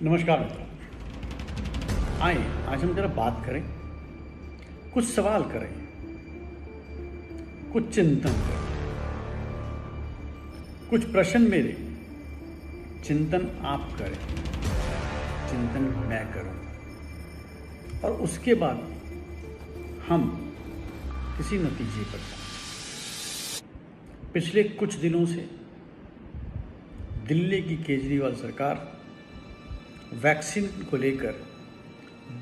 नमस्कार मित्रों, आइए आज हम जरा बात करें, कुछ सवाल करें, कुछ चिंतन करें, कुछ प्रश्न मेरे, चिंतन आप करें, चिंतन मैं करूं, और उसके बाद हम किसी नतीजे पर जाएं। पिछले कुछ दिनों से दिल्ली की केजरीवाल सरकार वैक्सीन को लेकर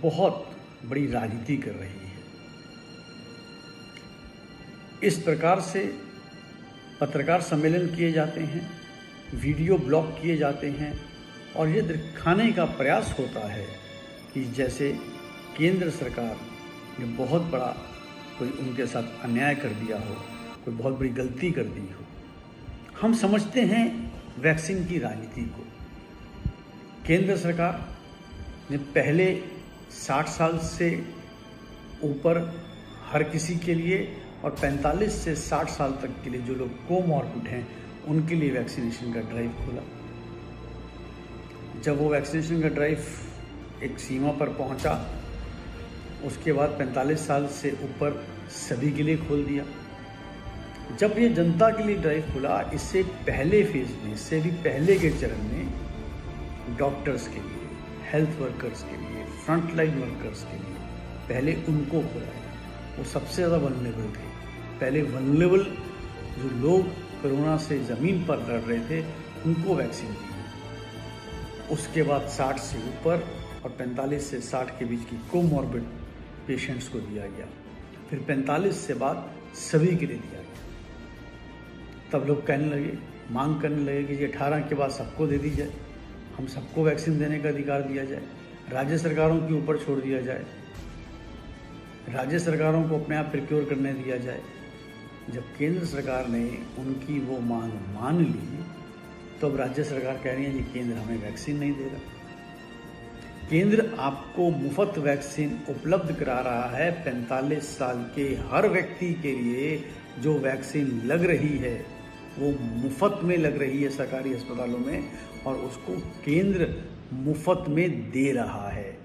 बहुत बड़ी राजनीति कर रही है। इस प्रकार से पत्रकार सम्मेलन किए जाते हैं, वीडियो ब्लॉग किए जाते हैं और ये दिखाने का प्रयास होता है कि जैसे केंद्र सरकार ने बहुत बड़ा कोई उनके साथ अन्याय कर दिया हो, कोई बहुत बड़ी गलती कर दी हो। हम समझते हैं वैक्सीन की राजनीति को। केंद्र सरकार ने पहले 60 साल से ऊपर हर किसी के लिए और 45 से 60 साल तक के लिए जो लोग कोमॉर्बिड हैं उनके लिए वैक्सीनेशन का ड्राइव खोला। जब वो वैक्सीनेशन का ड्राइव एक सीमा पर पहुंचा, उसके बाद 45 साल से ऊपर सभी के लिए खोल दिया। जब ये जनता के लिए ड्राइव खुला, इससे पहले फेज में, इससे भी पहले के चरण में डॉक्टर्स के लिए, हेल्थ वर्कर्स के लिए, फ्रंट लाइन वर्कर्स के लिए पहले उनको खोला। वो सबसे ज़्यादा वल्नरेबल थे। पहले वल्नरेबल जो लोग कोरोना से ज़मीन पर लड़ रहे थे उनको वैक्सीन दी। उसके बाद 60 से ऊपर और 45 से 60 के बीच की कोमॉर्बिड पेशेंट्स को दिया गया। फिर 45 से बाद सभी के लिए दिया गया। तब लोग कहने लगे, मांग करने लगे कि ये 18 के बाद सबको दे दी जाए, हम सबको वैक्सीन देने का अधिकार दिया जाए, राज्य सरकारों के ऊपर छोड़ दिया जाए, राज्य सरकारों को अपने आप प्रिक्योर करने दिया जाए। जब केंद्र सरकार ने उनकी वो मांग मान ली, तो अब राज्य सरकार कह रही है कि केंद्र हमें वैक्सीन नहीं दे रहा। केंद्र आपको मुफ्त वैक्सीन उपलब्ध करा रहा है। 45 साल के हर व्यक्ति के लिए जो वैक्सीन लग रही है वो मुफ्त में लग रही है सरकारी अस्पतालों में, और उसको केंद्र मुफ्त में दे रहा है।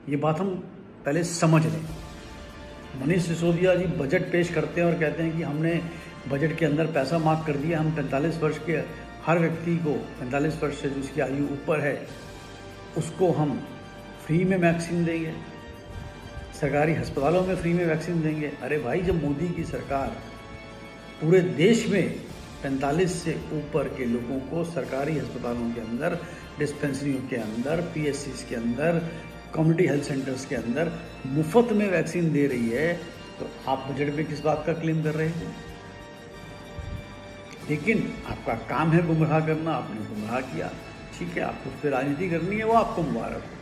ये बात हम पहले समझ लें। मनीष सिसोदिया जी बजट पेश करते हैं और कहते हैं कि हमने बजट के अंदर पैसा मार्क कर दिया, हम 45 वर्ष के हर व्यक्ति को, 45 वर्ष से जिसकी आयु ऊपर है, उसको हम फ्री में वैक्सीन देंगे, सरकारी अस्पतालों में फ्री में वैक्सीन देंगे। अरे भाई, जब मोदी की सरकार पूरे देश में 45 से ऊपर के लोगों को सरकारी अस्पतालों के अंदर, डिस्पेंसरियों के अंदर, पीएससीज के अंदर, कम्युनिटी हेल्थ सेंटर्स के अंदर मुफ्त में वैक्सीन दे रही है, तो आप बजट में किस बात का क्लेम कर रहे हैं? लेकिन आपका काम है गुमराह करना, आपने गुमराह किया, ठीक है, आपको उस पर राजनीति करनी है, वो आपको मुबारक हो।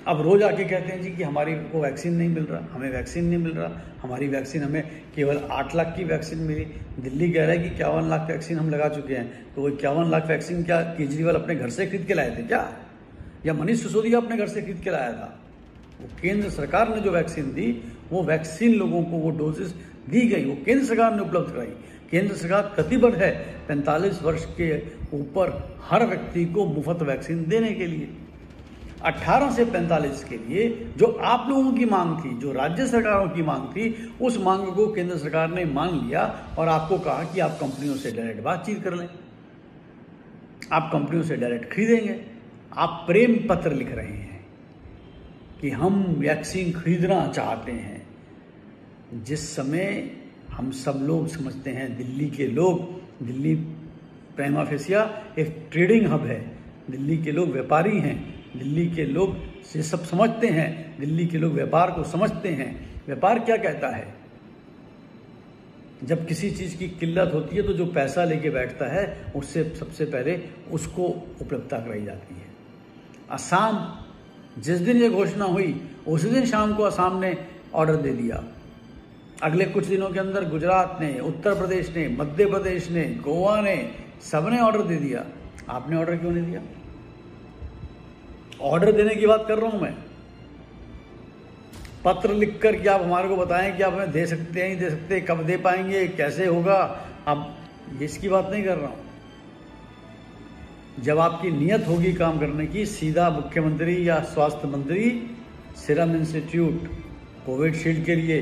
अब रोज आके कहते हैं जी कि हमारी को वैक्सीन नहीं मिल रहा, हमें वैक्सीन नहीं मिल रहा, हमारी वैक्सीन, हमें केवल 8 लाख की वैक्सीन मिली। दिल्ली कह रहा है कि 51 लाख वैक्सीन हम लगा चुके हैं। तो वो 51 लाख वैक्सीन क्या केजरीवाल अपने घर से खरीद के लाए थे क्या, या मनीष सिसोदिया अपने घर से खरीद के लाया था? वो केंद्र सरकार ने जो वैक्सीन दी, वो वैक्सीन लोगों को वो डोजेस दी गई, वो केंद्र सरकार ने उपलब्ध कराई। केंद्र सरकार प्रतिबद्ध है 45 वर्ष के ऊपर हर व्यक्ति को मुफ्त वैक्सीन देने के लिए। 18 से 45 के लिए जो आप लोगों की मांग थी, जो राज्य सरकारों की मांग थी, उस मांग को केंद्र सरकार ने मान लिया और आपको कहा कि आप कंपनियों से डायरेक्ट बातचीत कर लें, आप कंपनियों से डायरेक्ट खरीदेंगे। आप प्रेम पत्र लिख रहे हैं कि हम वैक्सीन खरीदना चाहते हैं। जिस समय हम सब लोग समझते हैं, दिल्ली के लोग, दिल्ली प्राइमा फेसिया एक ट्रेडिंग हब है, दिल्ली के लोग व्यापारी हैं, दिल्ली के लोग ये सब समझते हैं, दिल्ली के लोग व्यापार को समझते हैं। व्यापार क्या कहता है? जब किसी चीज़ की किल्लत होती है तो जो पैसा लेके बैठता है उससे सबसे पहले उसको उपलब्धता कराई जाती है। असम, जिस दिन ये घोषणा हुई उसी दिन शाम को असम ने ऑर्डर दे दिया। अगले कुछ दिनों के अंदर गुजरात ने, उत्तर प्रदेश ने, मध्य प्रदेश ने, गोवा ने, सबने ऑर्डर दे दिया। आपने ऑर्डर क्यों नहीं दिया? ऑर्डर देने की बात कर रहा हूं मैं। पत्र लिखकर कि आप हमारे को बताएं कि आप हमें दे सकते हैं, नहीं दे सकते, कब दे पाएंगे, कैसे होगा। अब इसकी बात नहीं कर रहा हूं। जब आपकी नीयत होगी काम करने की, सीधा मुख्यमंत्री या स्वास्थ्य मंत्री सीरम इंस्टीट्यूट कोविशील्ड के लिए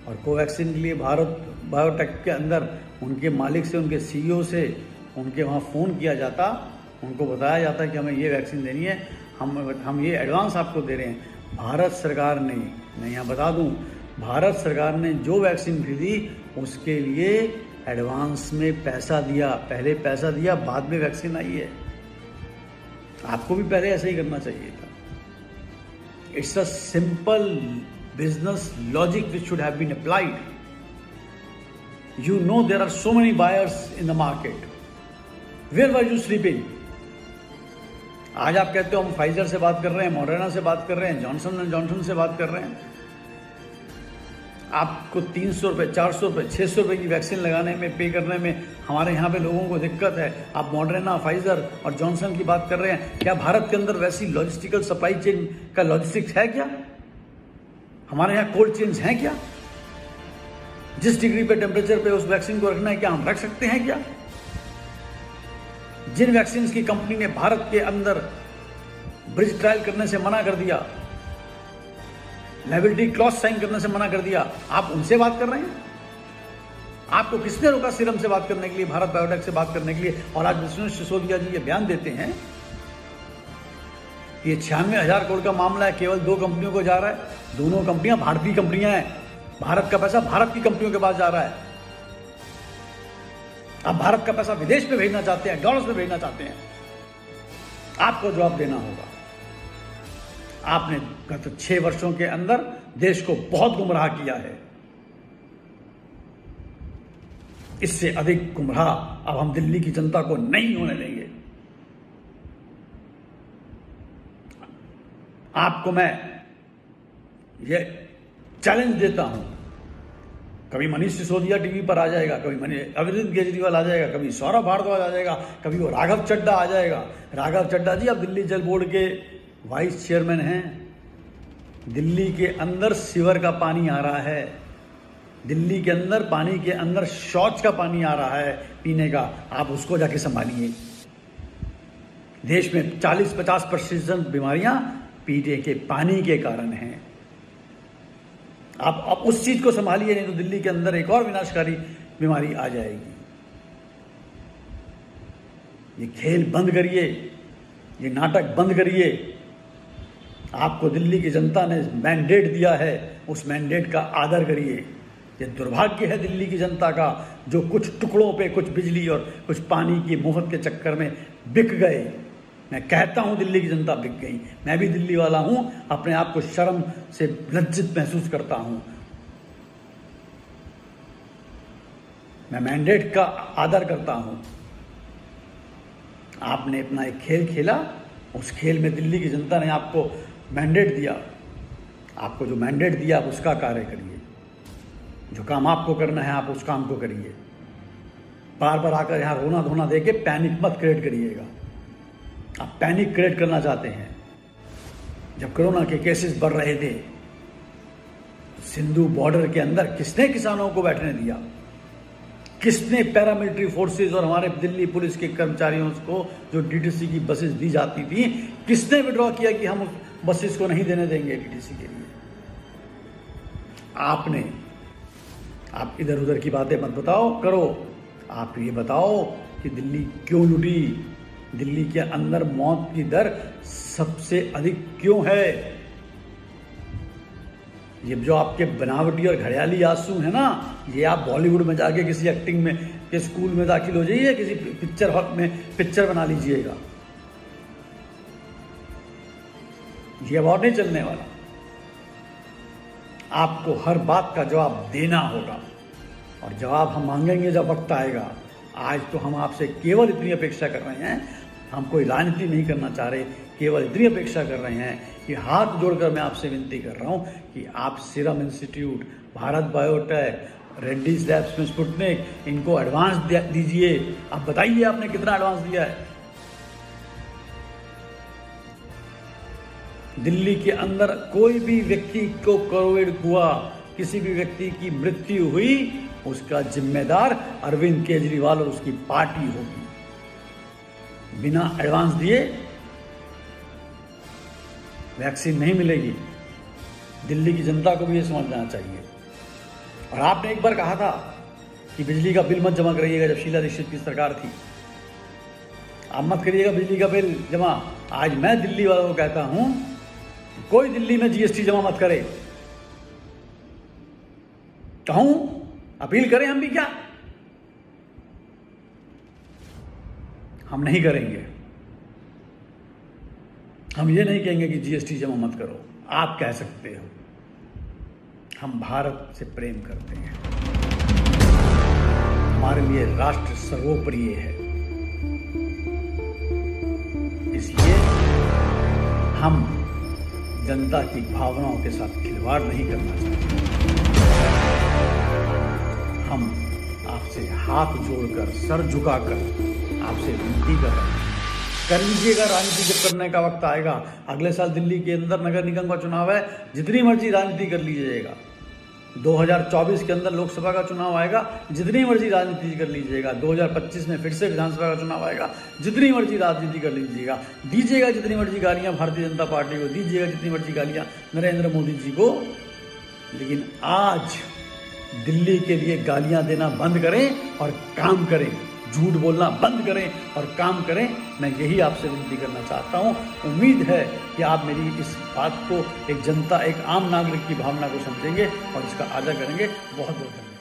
और कोवैक्सीन के लिए भारत बायोटेक के अंदर उनके मालिक से, उनके सीईओ से उनके वहाँ फ़ोन किया जाता, उनको बताया जाता कि हमें ये वैक्सीन देनी है, हम ये एडवांस आपको दे रहे हैं। भारत सरकार ने, मैं यहाँ बता दूँ, भारत सरकार ने जो वैक्सीन खरीदी उसके लिए एडवांस में पैसा दिया, पहले पैसा दिया, बाद में वैक्सीन आई है। आपको भी पहले ऐसा ही करना चाहिए था। It's a simple business logic which should have been applied. You know there are so many buyers in the market. Where were you sleeping? आज आप कहते हो हम फाइजर से बात कर रहे हैं, मॉडर्ना से बात कर रहे हैं, जॉनसन एंड जॉनसन से बात कर रहे हैं। आपको 300 रुपये, 400 रुपये, 600 रुपये की वैक्सीन लगाने में, पे करने में हमारे यहाँ पे लोगों को दिक्कत है। आप मॉडर्ना, फाइजर और जॉनसन की बात कर रहे हैं। क्या भारत के अंदर वैसी लॉजिस्टिकल सप्लाई चेन का लॉजिस्टिक्स है क्या? हमारे यहाँ कोल्ड चेन्स हैं क्या? जिस डिग्री पे टेम्परेचर पे उस वैक्सीन को रखना है, क्या हम रख सकते हैं क्या? जिन वैक्सीन की कंपनी ने भारत के अंदर ब्रिज ट्रायल करने से मना कर दिया, लायबिलिटी क्लॉज साइन करने से मना कर दिया, आप उनसे बात कर रहे हैं? आपको किसने रोका सीरम से बात करने के लिए, भारत बायोटेक से बात करने के लिए? और आज विष्णु सिसोदिया जी ये बयान देते हैं, ये 96,000 करोड़ का मामला है, केवल 2 कंपनियों को जा रहा है। दोनों कंपनियां भारतीय कंपनियां हैं, भारत का पैसा भारत की कंपनियों के पास जा रहा है। आप भारत का पैसा विदेश में भेजना चाहते हैं, डॉलर्स में भेजना चाहते हैं, आपको जवाब देना होगा। आपने गत 6 वर्षों के अंदर देश को बहुत गुमराह किया है। इससे अधिक गुमराह अब हम दिल्ली की जनता को नहीं होने देंगे। आपको मैं ये चैलेंज देता हूं, कभी मनीष सिसोदिया टीवी पर आ जाएगा, कभी अरविंद केजरीवाल आ जाएगा, कभी सौरभ भारद्वाज आ जाएगा, कभी वो राघव चड्ढा आ जाएगा। राघव चड्ढा जी, आप दिल्ली जल बोर्ड के वाइस चेयरमैन हैं। दिल्ली के अंदर सीवर का पानी आ रहा है, दिल्ली के अंदर पानी के अंदर शौच का पानी आ रहा है पीने का, आप उसको जाके संभालिए। देश में 40-50% बीमारियां पीने के पानी के कारण हैं। आप उस चीज को संभालिए, नहीं तो दिल्ली के अंदर एक और विनाशकारी बीमारी आ जाएगी। ये खेल बंद करिए, ये नाटक बंद करिए। आपको दिल्ली की जनता ने मैंडेट दिया है, उस मैंडेट का आदर करिए। ये दुर्भाग्य है दिल्ली की जनता का, जो कुछ टुकड़ों पे, कुछ बिजली और कुछ पानी की मुफ्त के चक्कर में बिक गए। मैं कहता हूं दिल्ली की जनता बिक गई। मैं भी दिल्ली वाला हूं, अपने आप को शर्म से लज्जित महसूस करता हूं। मैं मैंडेट का आदर करता हूं। आपने अपना एक खेल खेला, उस खेल में दिल्ली की जनता ने आपको मैंडेट दिया। आपको जो मैंडेट दिया आप उसका कार्य करिए। जो काम आपको करना है आप उस काम को करिए। बार बार आकर यहां रोना धोना देके पैनिक मत क्रिएट करिएगा। आप पैनिक क्रिएट करना चाहते हैं। जब कोरोना के केसेस बढ़ रहे थे, सिंधु बॉर्डर के अंदर किसने किसानों को बैठने दिया? किसने पैरामिलिट्री फोर्सेस और हमारे दिल्ली पुलिस के कर्मचारियों को, जो डीटीसी की बसेस दी जाती थी, किसने विड्रॉ किया कि हम उस बसेस को नहीं देने देंगे डीटीसी के लिए? आपने। आप इधर उधर की बातें मत बताओ करो। आप ये बताओ कि दिल्ली क्यों लूटी, दिल्ली के अंदर मौत की दर सबसे अधिक क्यों है? ये जो आपके बनावटी और घड़ियाली आंसू है ना, ये आप बॉलीवुड में जाके किसी एक्टिंग में के स्कूल में दाखिल हो जाइए, किसी पिक्चर हॉल में पिक्चर बना लीजिएगा। ये अब और नहीं चलने वाला। आपको हर बात का जवाब देना होगा और जवाब हम मांगेंगे जब वक्त आएगा। आज तो हम आपसे केवल इतनी अपेक्षा कर रहे हैं, हम कोई राजनीति नहीं करना चाह रहे, केवल इतनी अपेक्षा कर रहे हैं कि हाथ जोड़कर मैं आपसे विनती कर रहा हूं कि आप serum institute, Bharat biotech, Reddy's labs में स्पुतनिक, इनको एडवांस दीजिए। आप बताइए आपने कितना एडवांस दिया है? दिल्ली के अंदर कोई भी व्यक्ति को कोविड हुआ, किसी भी व्यक्ति की मृत्यु हुई, उसका जिम्मेदार अरविंद केजरीवाल और उसकी पार्टी होगी। बिना एडवांस दिए वैक्सीन नहीं मिलेगी। दिल्ली की जनता को भी ये समझ जाना चाहिए। और आपने एक बार कहा था कि बिजली का बिल मत जमा करिएगा, जब शीला दीक्षित की सरकार थी, आप मत करिएगा बिजली का बिल जमा। आज मैं दिल्ली वालों को कहता हूं, कोई दिल्ली में जीएसटी जमा मत करे। कहूं, अपील करें हम भी क्या? हम नहीं करेंगे। हम ये नहीं कहेंगे कि जीएसटी जमा मत करो। आप कह सकते हो। हम भारत से प्रेम करते हैं। हमारे लिए राष्ट्र सर्वोपरि है। इसलिए हम जनता की भावनाओं के साथ खिलवाड़ नहीं करना चाहते। हम आपसे हाथ जोड़कर, सर झुकाकर आपसे विनती कर रहे हैं, कर लीजिएगा। राजनीति जब करने का वक्त आएगा, अगले साल दिल्ली के अंदर नगर निगम का चुनाव है, जितनी मर्जी राजनीति कर लीजिएगा। 2024 के अंदर लोकसभा का चुनाव आएगा, जितनी मर्जी राजनीति कर लीजिएगा। 2025 में फिर से विधानसभा का चुनाव आएगा, जितनी मर्जी राजनीति कर लीजिएगा। दीजिएगा जितनी मर्जी गालियां भारतीय जनता पार्टी को, दीजिएगा जितनी मर्जी गालियां नरेंद्र मोदी जी को, लेकिन आज दिल्ली के लिए गालियां देना बंद करें और काम करें। झूठ बोलना बंद करें और काम करें। मैं यही आपसे विनती करना चाहता हूं। उम्मीद है कि आप मेरी इस बात को, एक जनता, एक आम नागरिक की भावना को समझेंगे और इसका आदर करेंगे। बहुत बहुत धन्यवाद।